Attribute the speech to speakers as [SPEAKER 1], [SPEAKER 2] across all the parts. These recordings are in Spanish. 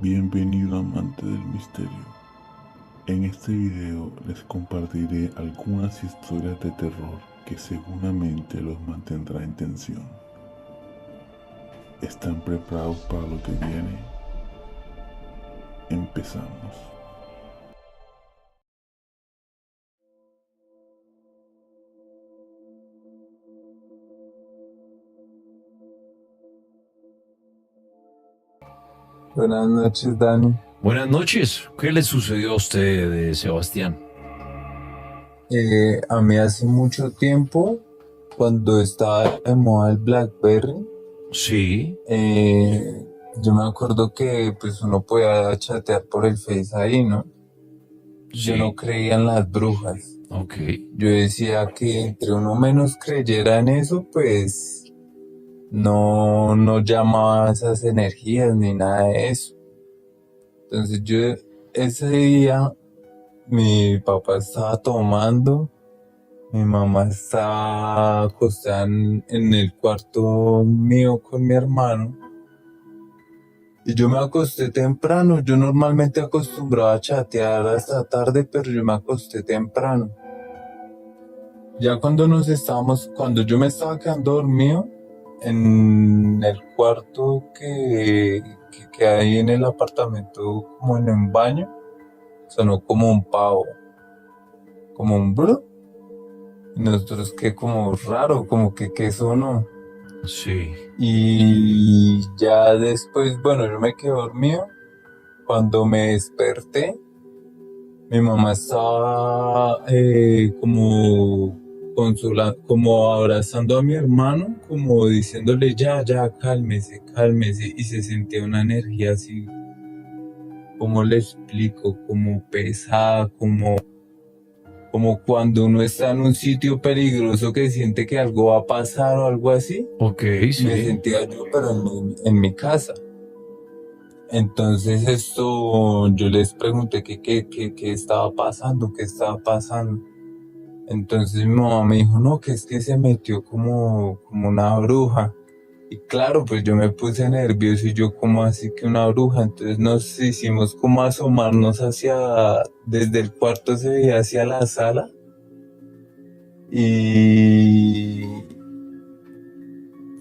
[SPEAKER 1] Bienvenido amante del misterio. En este video les compartiré algunas historias de terror que seguramente los mantendrá en tensión. ¿Están preparados para lo que viene? Empezamos.
[SPEAKER 2] Buenas noches, Dani.
[SPEAKER 3] Buenas noches. ¿Qué le sucedió a usted, Sebastián?
[SPEAKER 2] A mí hace mucho tiempo, cuando estaba de moda el BlackBerry,
[SPEAKER 3] Sí,
[SPEAKER 2] yo me acuerdo que pues uno podía chatear por el Face ahí, ¿no? Yo no
[SPEAKER 3] sí,
[SPEAKER 2] creía en las brujas.
[SPEAKER 3] ok.
[SPEAKER 2] Yo decía que entre uno menos creyera en eso, pues no llamaba a esas energías ni nada de eso. Entonces ese día, mi papá estaba tomando. Mi mamá estaba acostada en el cuarto mío con mi hermano y yo me acosté temprano. Yo normalmente acostumbraba a chatear hasta tarde, pero yo me acosté temprano. Ya cuando yo me estaba quedando dormido en el cuarto que hay en el apartamento, como en un baño, sonó como un pavo, como un bro. Y nosotros que como raro, como que sonó.
[SPEAKER 3] Sí,
[SPEAKER 2] Y ya después, bueno, yo me quedé dormido. Cuando me desperté, mi mamá estaba como como abrazando a mi hermano, como diciéndole ya, cálmese, cálmese. Y se sentía una energía así, como le explico, como pesada, como cuando uno está en un sitio peligroso que siente que algo va a pasar o algo así.
[SPEAKER 3] ok,
[SPEAKER 2] Me
[SPEAKER 3] sí.
[SPEAKER 2] sentía yo, pero en mi casa. Entonces yo les pregunté qué estaba pasando, qué estaba pasando. Entonces mi mamá me dijo, no, que es que se metió como una bruja. Y claro, pues yo me puse nervioso y yo como así que una bruja. Entonces nos hicimos como asomarnos desde el cuarto se veía hacia la sala. Y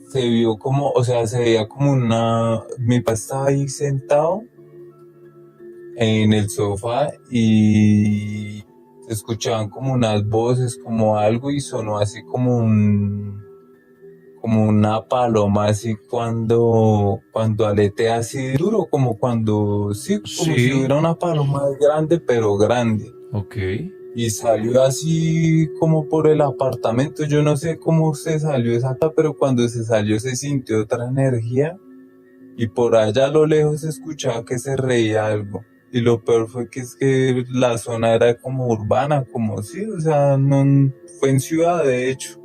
[SPEAKER 2] se vio como, o sea, se veía como mi papá estaba ahí sentado en el sofá y se escuchaban como unas voces, como algo y sonó así como una paloma así cuando aletea así duro, sí, como si
[SPEAKER 3] Sí,
[SPEAKER 2] hubiera una paloma grande, pero grande.
[SPEAKER 3] ok.
[SPEAKER 2] Y salió así como por el apartamento, yo no sé cómo se salió exacta, pero cuando se salió se sintió otra energía y por allá a lo lejos se escuchaba que se reía algo. Y lo peor fue que es que la zona era como urbana, como sí, o sea, no fue en ciudad de hecho.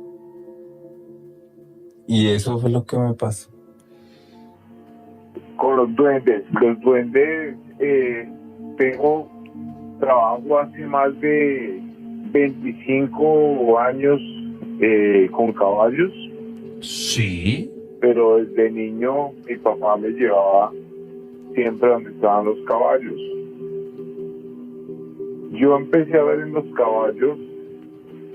[SPEAKER 2] Y eso fue lo que me pasó.
[SPEAKER 4] Con los duendes. Los duendes, tengo trabajo hace más de 25 años con caballos,
[SPEAKER 3] Sí,
[SPEAKER 4] pero desde niño mi papá me llevaba siempre donde estaban los caballos. Yo empecé a ver en los caballos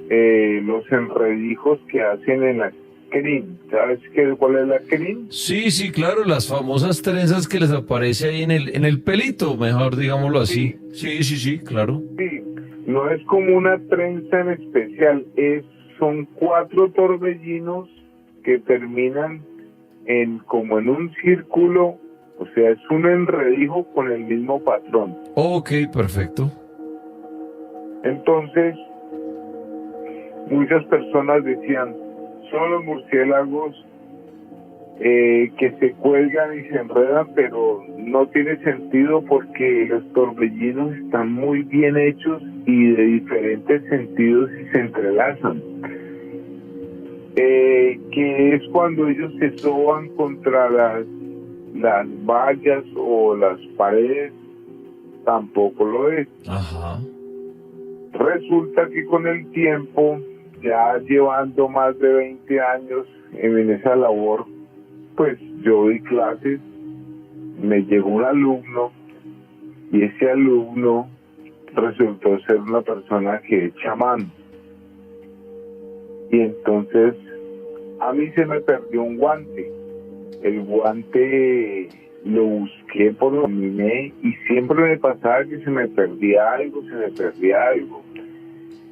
[SPEAKER 4] los enredijos que hacen en la crin. ¿Sabes cuál es la crin?
[SPEAKER 3] sí, sí, claro, las famosas trenzas que les aparece ahí en el pelito, mejor digámoslo así.
[SPEAKER 4] Sí,
[SPEAKER 3] Sí, sí, sí, claro.
[SPEAKER 4] sí, no es como una trenza en especial, son 4 torbellinos que terminan como en un círculo, o sea, es un enredijo con el mismo patrón.
[SPEAKER 3] Ok, perfecto.
[SPEAKER 4] Entonces, muchas personas decían, son los murciélagos que se cuelgan y se enredan, pero no tiene sentido porque los torbellinos están muy bien hechos y de diferentes sentidos y se entrelazan. Que es cuando ellos se soban contra las vallas o las paredes, tampoco lo es.
[SPEAKER 3] Ajá.
[SPEAKER 4] Resulta que con el tiempo, ya llevando más de 20 años en esa labor, pues yo doy clases me llegó un alumno y ese alumno resultó ser una persona que es chamán. Y entonces a mí se me perdió un guante. El guante lo busqué, por lo caminé y siempre me pasaba que se me perdía algo.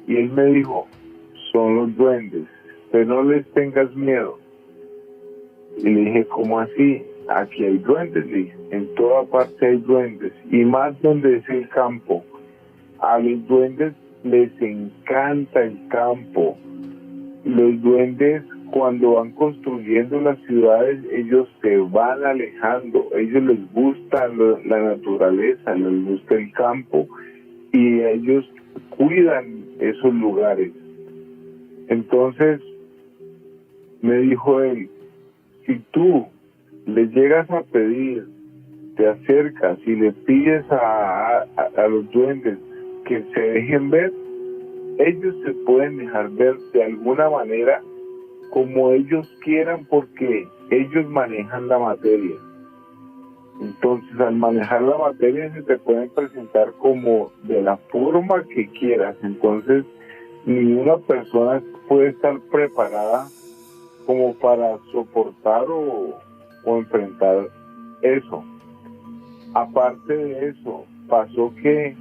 [SPEAKER 4] Y él me dijo, son los duendes, pero no les tengas miedo. Y le dije, ¿cómo así? Aquí hay duendes, le dije. En toda parte hay duendes, y más donde es el campo. A los duendes les encanta el campo. Los duendes, cuando van construyendo las ciudades, ellos se van alejando. A ellos les gusta la naturaleza, les gusta el campo, y ellos cuidan esos lugares. Entonces me dijo él, si tú le llegas a pedir, te acercas y le pides a los duendes que se dejen ver, ellos se pueden dejar ver de alguna manera como ellos quieran, porque ellos manejan la materia. Entonces, al manejar la materia se te pueden presentar como de la forma que quieras. Entonces, ninguna persona puede estar preparada como para soportar o enfrentar eso. Aparte de eso, pasó que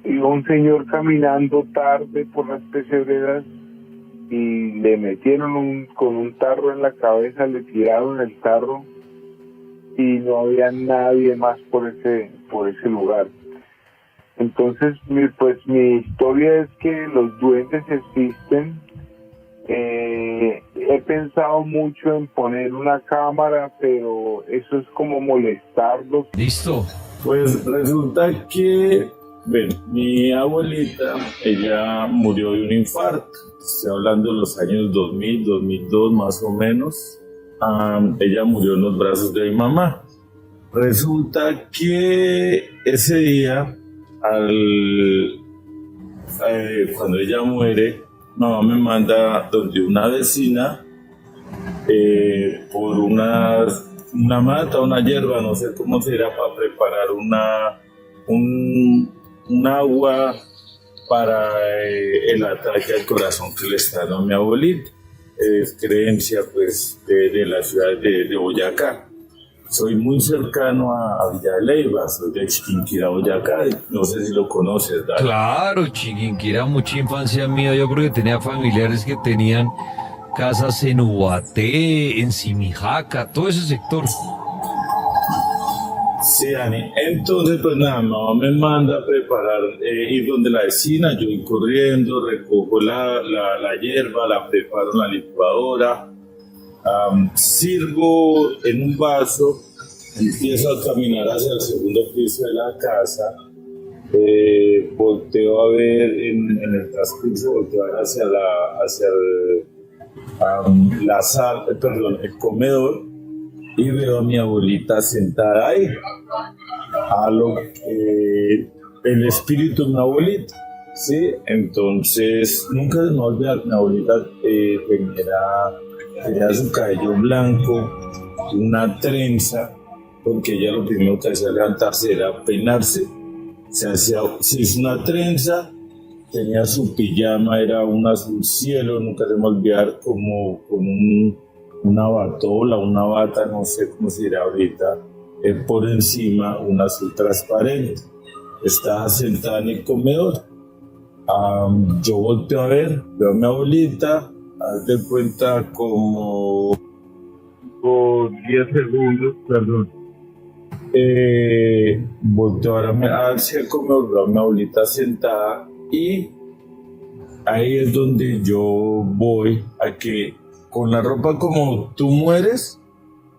[SPEAKER 4] iba un señor caminando tarde por las pesebreras y le metieron con un tarro en la cabeza, le tiraron el tarro y no había nadie más por ese lugar. Entonces, mi historia es que los duendes existen. He pensado mucho en poner una cámara, pero eso es como molestarlos.
[SPEAKER 3] Listo.
[SPEAKER 5] Pues resulta que, bueno, mi abuelita, ella murió de un infarto. Estoy hablando de los años 2000, 2002 más o menos. Ella murió en los brazos de mi mamá. Resulta que ese día, cuando ella muere, mamá me manda donde una vecina por una mata, una hierba, no sé cómo será, para preparar un agua para el ataque al corazón que le está dando a mi abuelita. Es creencia pues de la ciudad de Boyacá. Soy muy cercano a Villa de Leyva, soy de Chiquinquirá, Boyacá, no sé si lo conoces, Dani.
[SPEAKER 3] Claro, Chiquinquirá, mucha infancia mía. Yo creo que tenía familiares que tenían casas en Ubaté, en Simijaca, todo ese sector.
[SPEAKER 5] Sí, Dani. Entonces, pues nada, mamá me manda a preparar, ir donde la vecina, yo voy corriendo, recojo la hierba, la preparo en la licuadora, sirvo en un vaso, empiezo a caminar hacia el segundo piso de la casa, volteo a ver en el transcurso, volteo a ver hacia la sala, perdón, el comedor, y veo a mi abuelita sentada ahí, el espíritu de mi abuelita, ¿sí? Entonces, nunca se me olvida que mi abuelita tenía su cabello blanco, una trenza, porque ella lo primero que hacía al levantarse era peinarse, se hizo una trenza, tenía su pijama, era un azul cielo, nunca se me olvidar, como con una batola, una bata, no sé cómo se dirá ahorita, por encima un azul transparente. Estaba sentada en el comedor. Yo volteo a ver, veo a mi abuelita, haz de cuenta como 10 segundos, perdón. Volteo a ver hacia el comedor, veo a mi abuelita sentada y ahí es donde yo voy a que con la ropa como tú mueres,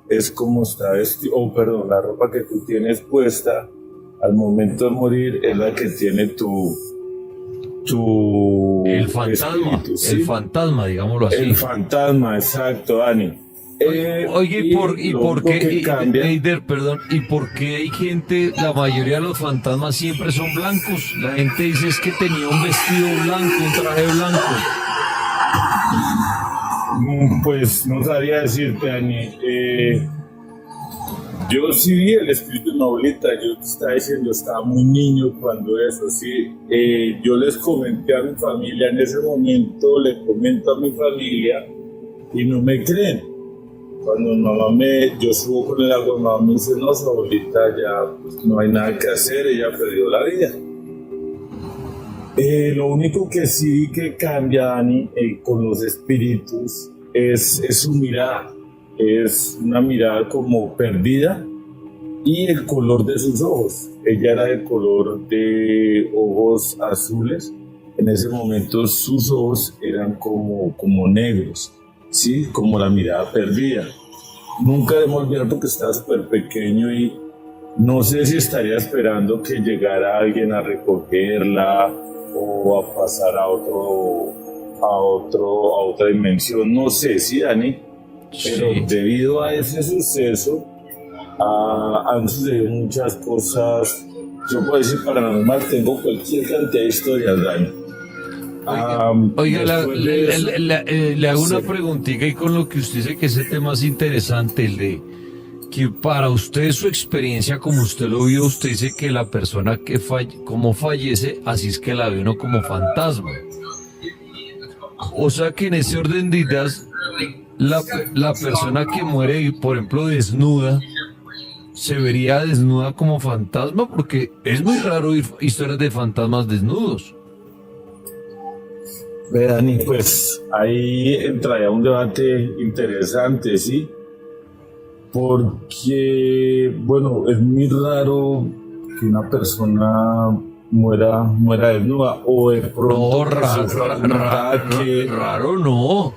[SPEAKER 5] es como está vestido, la ropa que tú tienes puesta al momento de morir es la que tiene
[SPEAKER 3] el fantasma, espíritu, ¿sí? El fantasma, digámoslo así.
[SPEAKER 5] El fantasma, exacto, Dani.
[SPEAKER 3] Oye, ¿y por qué, Eider, perdón, y por qué hay gente, la mayoría de los fantasmas siempre son blancos? La gente dice es que tenía un vestido blanco, un traje blanco.
[SPEAKER 5] Pues no sabría decirte, Dani. Yo sí vi el espíritu de mi abuelita, yo te estaba diciendo, estaba muy niño cuando eso, sí. Yo les comenté a mi familia en ese momento, le comento a mi familia y no me creen. Cuando yo subo con el agua, mamá me dice, no, su abuelita ya pues, no hay nada que hacer, ella perdió la vida. Lo único que sí que cambia, Dani, con los espíritus es su mirada. Es una mirada como perdida y el color de sus ojos. Ella era de color de ojos azules. En ese momento sus ojos eran como negros, ¿sí? Como la mirada perdida. Nunca debemos olvidar porque estaba súper pequeño y no sé si estaría esperando que llegara alguien a recogerla o a pasar a otra dimensión. No sé, ¿sí, Dani? Pero
[SPEAKER 3] Sí.
[SPEAKER 5] debido a ese suceso han sucedido muchas cosas. Yo puedo decir paranormal, tengo cualquier cantidad de historias, Dani.
[SPEAKER 3] Oiga,
[SPEAKER 5] Después de eso,
[SPEAKER 3] le hago una
[SPEAKER 5] sí.
[SPEAKER 3] preguntita y con lo que usted dice que ese tema es interesante, el de que para usted su experiencia, como usted lo vio, usted dice que la persona que como fallece, así es que la ve uno como fantasma. O sea que en ese orden de ideas, la persona que muere, por ejemplo, desnuda, se vería desnuda como fantasma, porque es muy raro oír historias de fantasmas desnudos.
[SPEAKER 5] Ve, Dani, pues ahí entraría un debate interesante, ¿sí? Porque, bueno, es muy raro que una persona muera desnuda o de pronto
[SPEAKER 3] No,
[SPEAKER 5] que sufra algún ataque.
[SPEAKER 3] raro no.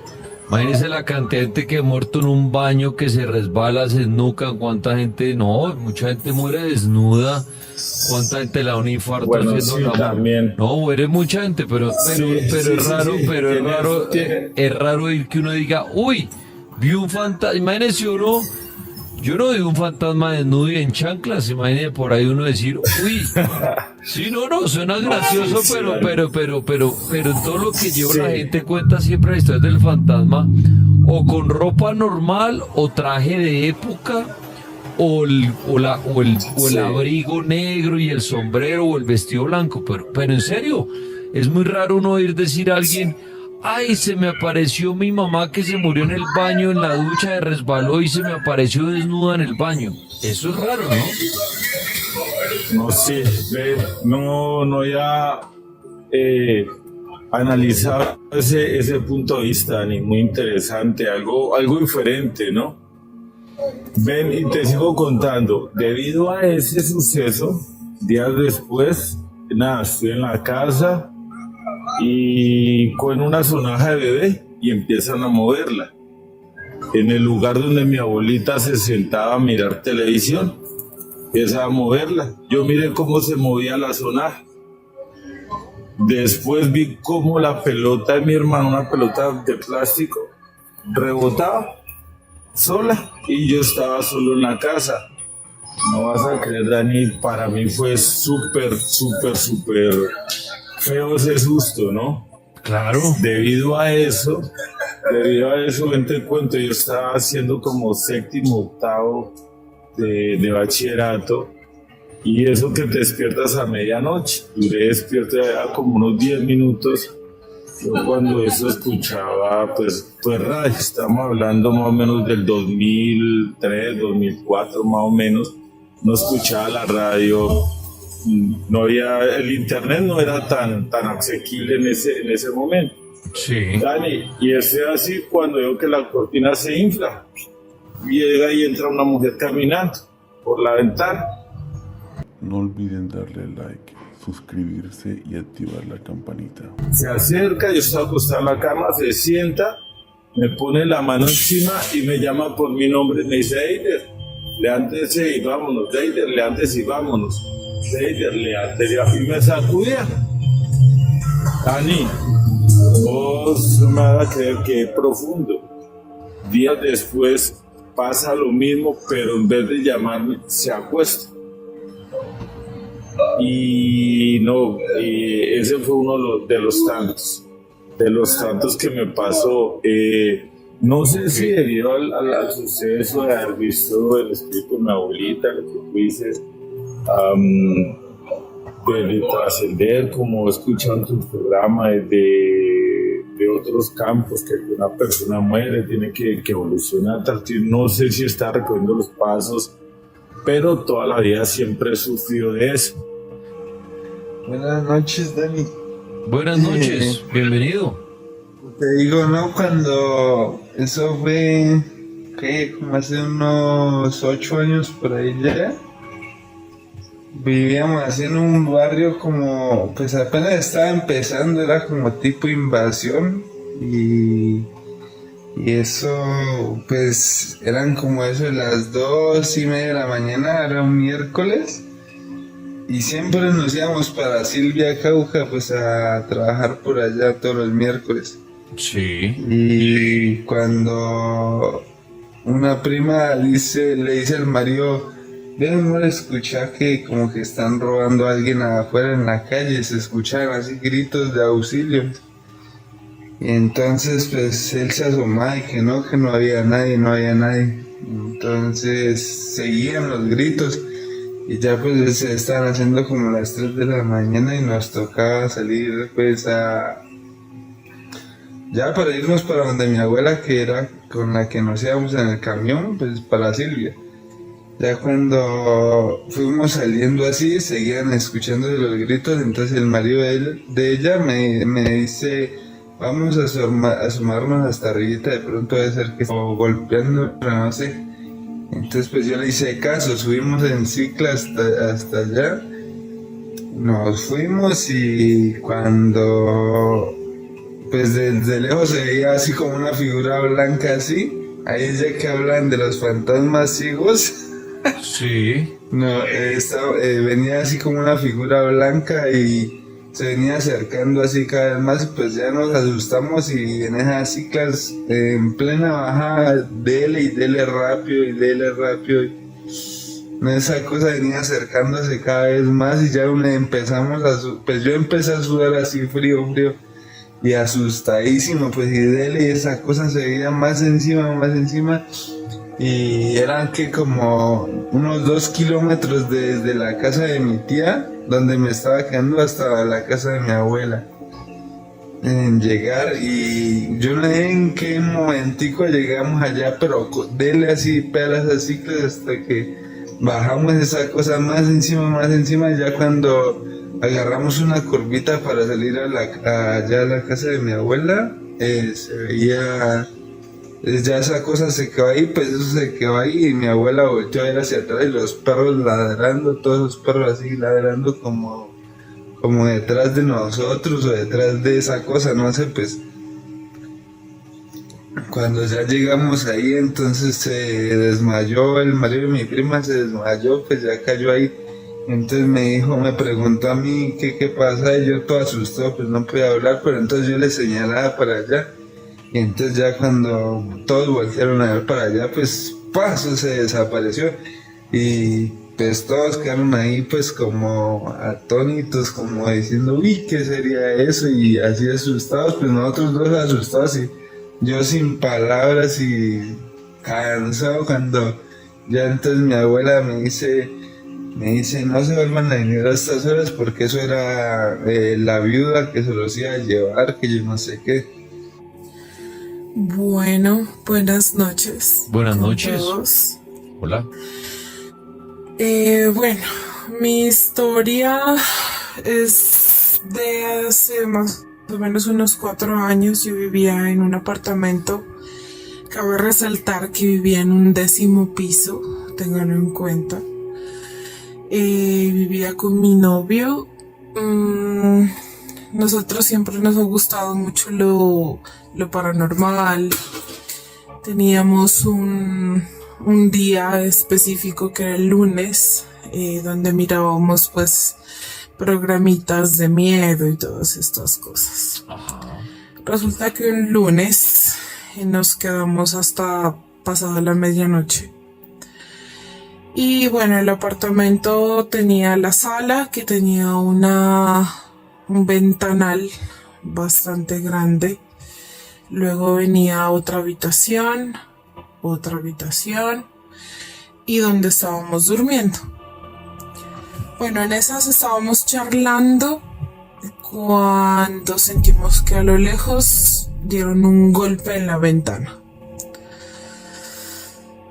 [SPEAKER 3] Imagínese la cantidad de gente que ha muerto en un baño, que se resbala, se esnuca, cuánta gente, no, mucha gente muere desnuda, cuánta gente le da un infarto
[SPEAKER 5] Bueno,
[SPEAKER 3] haciendo
[SPEAKER 5] sí,
[SPEAKER 3] la
[SPEAKER 5] también.
[SPEAKER 3] No, muere mucha gente, pero
[SPEAKER 5] Sí,
[SPEAKER 3] es raro,
[SPEAKER 5] sí.
[SPEAKER 3] pero
[SPEAKER 5] Tiene-
[SPEAKER 3] es raro ir que uno diga, uy, vi un fantasma, imagínese uno, yo no vi un fantasma desnudo y en chanclas, imagínese por ahí uno decir, uy, sí, no, suena gracioso,
[SPEAKER 5] sí,
[SPEAKER 3] pero en todo lo que lleva
[SPEAKER 5] Sí.
[SPEAKER 3] la gente cuenta siempre la historia del fantasma, o con ropa normal, o traje de época, o el
[SPEAKER 5] Sí.
[SPEAKER 3] abrigo negro y el sombrero, o el vestido blanco, pero en serio, es muy raro uno oír decir a alguien, ay, se me apareció mi mamá que se murió en el baño, en la ducha, se resbaló y se me apareció desnuda en el baño. Eso es raro, ¿no?
[SPEAKER 5] No sé, ve, no ya analizar ese punto de vista, ni muy interesante, algo diferente, ¿no? Ven, y te sigo contando, debido a ese suceso, días después, nada, estoy en la casa y con una sonaja de bebé y empiezan a moverla. En el lugar donde mi abuelita se sentaba a mirar televisión, empieza a moverla. Yo miré cómo se movía la sonaja. Después vi cómo la pelota de mi hermano, una pelota de plástico, rebotaba sola y yo estaba solo en la casa. No vas a creer, Dani, para mí fue súper feo ese susto, ¿no?
[SPEAKER 3] Claro.
[SPEAKER 5] Debido a eso, ven te cuento, yo estaba haciendo como séptimo, octavo de bachillerato y eso que te despiertas a medianoche. Duré despierto ya como unos 10 minutos. Yo cuando eso escuchaba, pues radio, estamos hablando más o menos del 2003, 2004 más o menos, no escuchaba la radio, no había, el internet no era tan asequible en ese momento.
[SPEAKER 3] Sí.
[SPEAKER 5] Dani, y es así cuando veo que la cortina se infla, llega y entra una mujer caminando por la ventana.
[SPEAKER 1] No olviden darle like, suscribirse y activar la campanita.
[SPEAKER 5] Se acerca, yo estaba acostado en la cama, se sienta, me pone la mano encima y me llama por mi nombre, me dice, Eider, levántese y vámonos, Eider, levántese y vámonos, Eider, levántese y me sacudía. Dani, vos me vas a creer que es profundo. Días después pasa lo mismo, pero en vez de llamarme, se acuesta. Y no, ese fue uno de los tantos que me pasó. No sé
[SPEAKER 3] Ok.
[SPEAKER 5] si debido al suceso de haber visto el espíritu de mi abuelita, lo que tú dices, de trascender, como he escuchado en tu programa, de otros campos, que una persona muere, tiene que evolucionar. No sé si está recogiendo los pasos, pero toda la vida siempre he sufrido de eso.
[SPEAKER 6] Buenas noches, Dani.
[SPEAKER 3] Buenas noches, bienvenido.
[SPEAKER 6] Te digo, ¿no? Cuando eso fue, ¿qué? Como hace unos 8 años por ahí ya. Vivíamos así en un barrio como, pues apenas estaba empezando, era como tipo invasión y eso, pues eran como eso de las 2:30 de la mañana, era un miércoles. Y siempre nos íbamos para Silvia Cauca, pues a trabajar por allá todos los miércoles.
[SPEAKER 3] Sí.
[SPEAKER 6] Y cuando una prima le dice al marido, ve amor, escucha que como que están robando a alguien afuera en la calle, se escuchan así gritos de auxilio. Y entonces pues él se asomaba y que no había nadie, no había nadie. Entonces seguían los gritos. Y ya pues se estaban haciendo como las 3 de la mañana y nos tocaba salir pues ya para irnos para donde mi abuela, que era con la que nos íbamos en el camión, pues para Silvia. Ya cuando fuimos saliendo así, seguían escuchando los gritos, entonces el marido de ella me dice, vamos a asomarnos hasta arribita, de pronto debe ser que está golpeando, pero no sé. Entonces pues yo le hice caso, subimos en cicla hasta allá, nos fuimos y cuando pues desde lejos se veía así como una figura blanca así, ahí ya que hablan de los fantasmas ciegos,
[SPEAKER 3] Sí.
[SPEAKER 6] no, venía así como una figura blanca y se venía acercando así cada vez más, pues ya nos asustamos y en esas ciclas en plena bajada, dele rápido y dele rápido. Esa cosa venía acercándose cada vez más y ya empezamos pues yo empecé a sudar así frío y asustadísimo, pues y dele, y esa cosa se veía más encima. Y eran que como unos 2 kilómetros desde la casa de mi tía, donde me estaba quedando, hasta la casa de mi abuela. En llegar, y yo no sé en qué momentico llegamos allá, pero dele así pelas así hasta que bajamos esa cosa más encima, ya cuando agarramos una curvita para salir allá a la casa de mi abuela, se veía. Ya esa cosa se quedó ahí, pues eso se quedó ahí y mi abuela volteó a ver hacia atrás y los perros ladrando, todos los perros así ladrando como detrás de nosotros o detrás de esa cosa, no sé, pues cuando ya llegamos ahí entonces se desmayó, el marido de mi prima se desmayó, pues ya cayó ahí, entonces me preguntó a mí qué pasa y yo todo asustado, pues no podía hablar, pero entonces yo le señalaba para allá. Y entonces ya cuando todos voltearon a ver para allá, pues paso se desapareció. Y pues todos quedaron ahí pues como atónitos, como diciendo, uy, ¿qué sería eso? Y así asustados, pues nosotros dos asustados y yo sin palabras y cansado cuando ya entonces mi abuela me dice, no se vuelvan a venir a estas horas porque eso era la viuda que se los iba a llevar, que yo no sé qué.
[SPEAKER 7] Bueno, buenas noches.
[SPEAKER 3] Buenas
[SPEAKER 7] con
[SPEAKER 3] noches.
[SPEAKER 7] todos.
[SPEAKER 3] Hola.
[SPEAKER 7] Bueno, mi historia es de hace más o menos unos 4 años. Yo vivía en un apartamento. Cabe resaltar que vivía en un 10º piso, ténganlo en cuenta. Vivía con mi novio. Nosotros siempre nos ha gustado mucho lo paranormal. Teníamos un día específico que era el lunes, donde mirábamos pues programitas de miedo y todas estas cosas. Resulta que un lunes nos quedamos hasta pasada la medianoche. Y bueno, el apartamento tenía la sala que tenía un ventanal bastante grande luego venía otra habitación y donde estábamos durmiendo. Bueno, en esas estábamos charlando cuando sentimos que a lo lejos dieron un golpe en la ventana.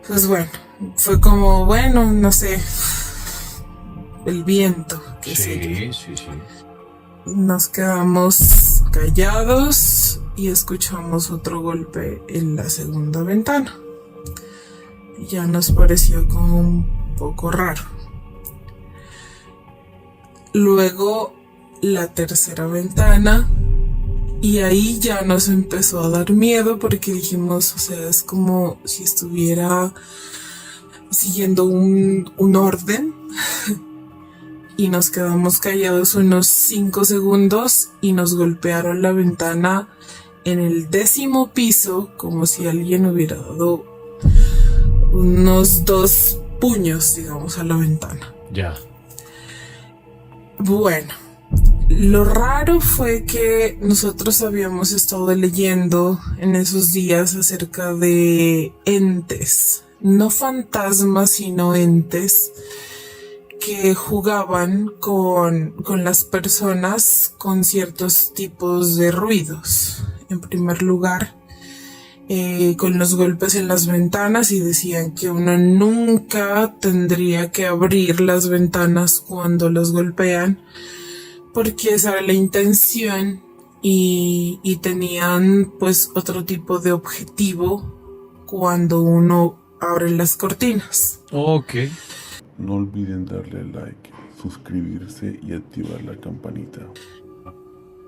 [SPEAKER 7] Pues bueno, fue como, bueno, no sé, el viento, qué sé yo.
[SPEAKER 3] Sí.
[SPEAKER 7] Nos quedamos callados y escuchamos otro golpe en la segunda ventana. Ya nos pareció como un poco raro. Luego la tercera ventana, y ahí ya nos empezó a dar miedo porque dijimos, o sea, es como si estuviera siguiendo un orden. Y nos quedamos callados unos 5 segundos y nos golpearon la ventana en el 10º piso, como si alguien hubiera dado unos 2 puños, digamos, a la ventana.
[SPEAKER 3] Ya.
[SPEAKER 7] Bueno, lo raro fue que nosotros habíamos estado leyendo en esos días acerca de entes, no fantasmas, sino entes que jugaban con las personas con ciertos tipos de ruidos. En primer lugar, con los golpes en las ventanas, y decían que uno nunca tendría que abrir las ventanas cuando los golpean, porque esa era la intención, y tenían pues otro tipo de objetivo cuando uno abre las cortinas.
[SPEAKER 3] Ok.
[SPEAKER 1] No olviden darle like, suscribirse y activar la campanita.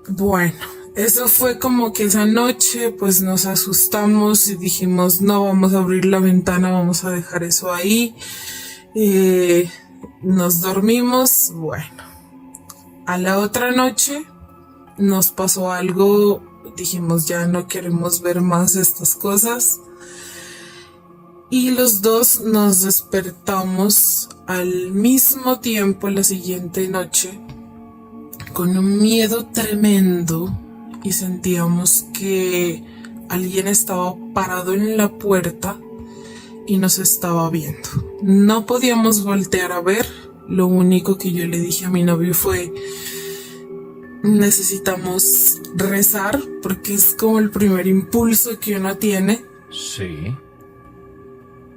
[SPEAKER 7] Bueno, eso fue como que esa noche pues nos asustamos y dijimos, no vamos a abrir la ventana, vamos a dejar eso ahí. Nos dormimos. Bueno, a la otra noche nos pasó algo, dijimos, ya no queremos ver más estas cosas. Y los dos nos despertamos al mismo tiempo la siguiente noche con un miedo tremendo, y sentíamos que alguien estaba parado en la puerta y nos estaba viendo. No podíamos voltear a ver. Lo único que yo le dije a mi novio fue, necesitamos rezar, porque es como el primer impulso que uno tiene.
[SPEAKER 3] Sí.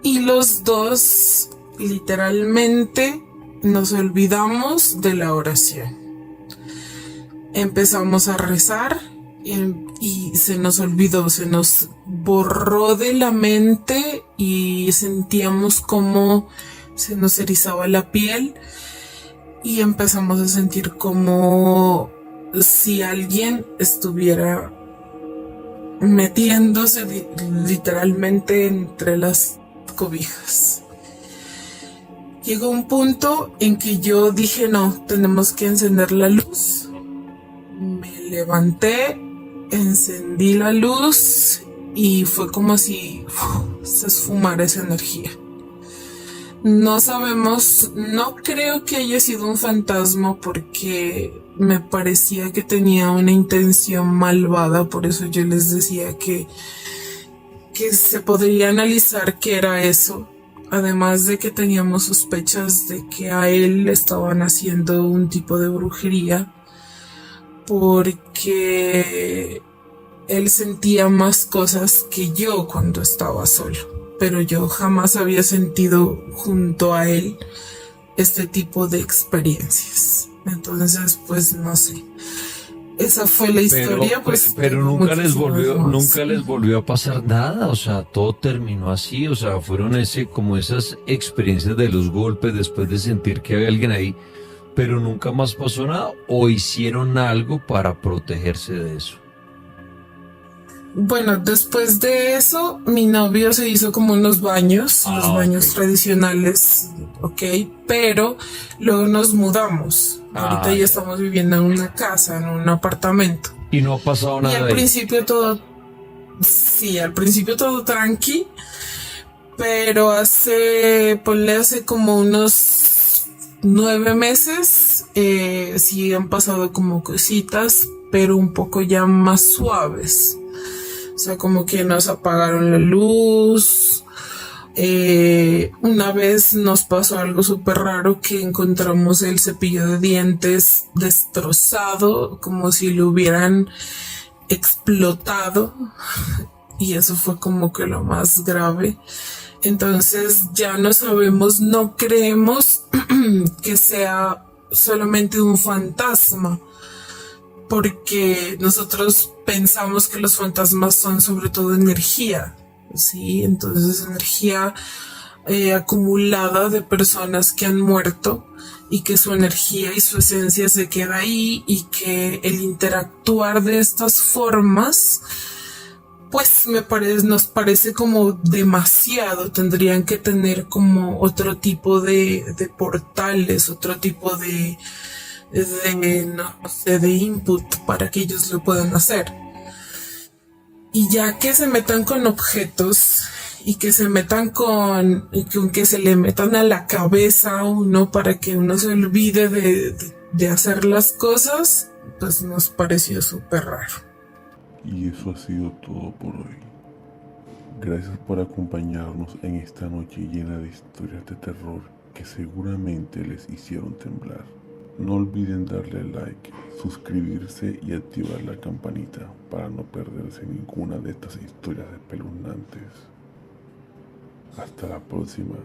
[SPEAKER 7] Y los dos literalmente nos olvidamos de la oración. Empezamos a rezar y se nos olvidó, se nos borró de la mente, y sentíamos como se nos erizaba la piel, y empezamos a sentir como si alguien estuviera metiéndose literalmente entre las cobijas. Llegó un punto en que yo dije, no, tenemos que encender la luz. Me levanté, encendí la luz y fue como si se esfumara esa energía. No sabemos, no creo que haya sido un fantasma, porque me parecía que tenía una intención malvada, por eso yo les decía que se podría analizar qué era eso, además de que teníamos sospechas de que a él le estaban haciendo un tipo de brujería, porque él sentía más cosas que yo cuando estaba solo, pero yo jamás había sentido junto a él este tipo de experiencias. Entonces, pues no sé. Esa fue la historia,
[SPEAKER 3] pero nunca les volvió a pasar nada, o sea, todo terminó así, o sea, fueron como esas experiencias de los golpes después de sentir que había alguien ahí, pero nunca más pasó nada, o hicieron algo para protegerse de eso.
[SPEAKER 7] Bueno, después de eso, mi novio se hizo como unos baños, los baños tradicionales, pero luego nos mudamos. Ahorita ya estamos viviendo en una casa, en un apartamento.
[SPEAKER 3] Y no ha pasado nada.
[SPEAKER 7] Y al principio todo tranqui, pero hace como unos 9 meses, sí han pasado como cositas, pero un poco ya más suaves. O sea, como que nos apagaron la luz. Una vez nos pasó algo súper raro, que encontramos el cepillo de dientes destrozado, como si lo hubieran explotado, y eso fue como que lo más grave. Entonces ya no sabemos, no creemos que sea solamente un fantasma, porque nosotros pensamos que los fantasmas son sobre todo energía, ¿sí? Entonces energía acumulada de personas que han muerto, y que su energía y su esencia se queda ahí, y que el interactuar de estas formas pues nos parece como demasiado. Tendrían que tener como otro tipo de portales, otro tipo no sé, de input para que ellos lo puedan hacer. Y ya que se metan con objetos y que se metan con que se le metan a la cabeza a uno para que uno se olvide de hacer las cosas, pues nos pareció súper raro.
[SPEAKER 1] Y eso ha sido todo por hoy. Gracias por acompañarnos en esta noche llena de historias de terror que seguramente les hicieron temblar. No olviden darle like, suscribirse y activar la campanita para no perderse ninguna de estas historias espeluznantes. Hasta la próxima.